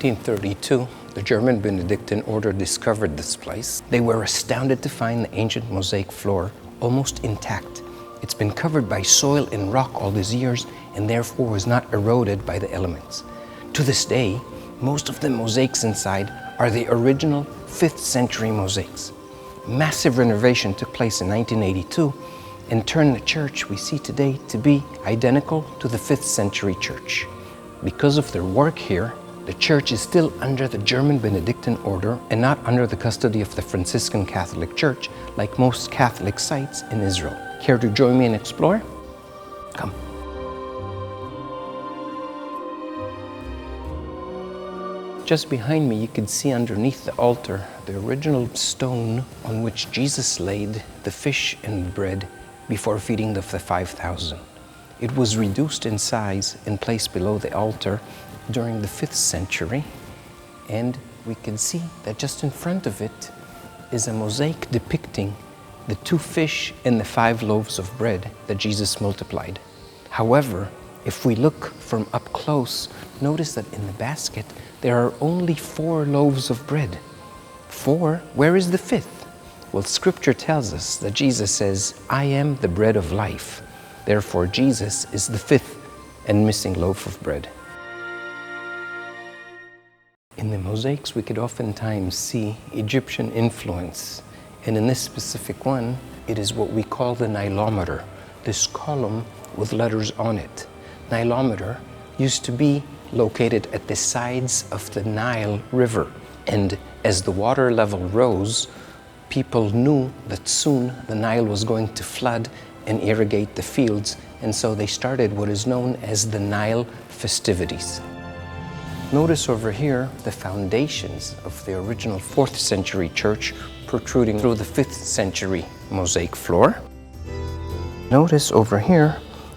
1932, the German Benedictine order discovered this place. They were astounded to find the ancient mosaic floor almost intact. It's been covered by soil and rock all these years and therefore was not eroded by the elements. To this day, most of the mosaics inside are the original 5th century mosaics. Massive renovation took place in 1982 and turned the church we see today to be identical to the 5th century church. Because of their work here, the church is still under the German Benedictine order and not under the custody of the Franciscan Catholic Church like most Catholic sites in Israel. Care to join me and explore? Come. Just behind me, you can see underneath the altar the original stone on which Jesus laid the fish and bread before feeding of the 5,000. It was reduced in size and placed below the altar during the 5th century, and we can see that just in front of it is a mosaic depicting the 2 fish and the 5 loaves of bread that Jesus multiplied. However, if we look from up close, notice that in the basket there are only 4 loaves of bread. 4? Where is the 5th? Well, Scripture tells us that Jesus says, "I am the bread of life." Therefore, Jesus is the 5th and missing loaf of bread. In the mosaics, we could oftentimes see Egyptian influence. And in this specific one, it is what we call the Nilometer, this column with letters on it. Nilometer used to be located at the sides of the Nile River. And as the water level rose, people knew that soon the Nile was going to flood and irrigate the fields. And so they started what is known as the Nile festivities. Notice over here the foundations of the original 4th century church protruding through the 5th century mosaic floor. Notice over here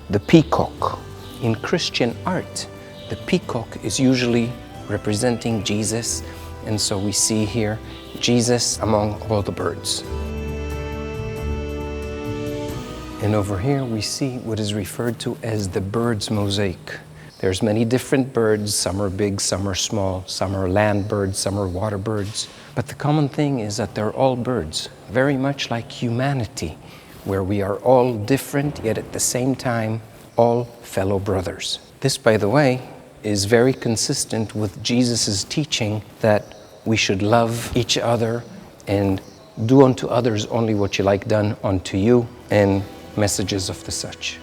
the peacock. In Christian art, the peacock is usually representing Jesus, and so we see here Jesus among all the birds. And over here we see what is referred to as the bird's mosaic. There's many different birds, some are big, some are small, some are land birds, some are water birds. But the common thing is that they're all birds, very much like humanity, where we are all different, yet at the same time, all fellow brothers. This, by the way, is very consistent with Jesus' teaching that we should love each other and do unto others only what you like done unto you, and messages of the such.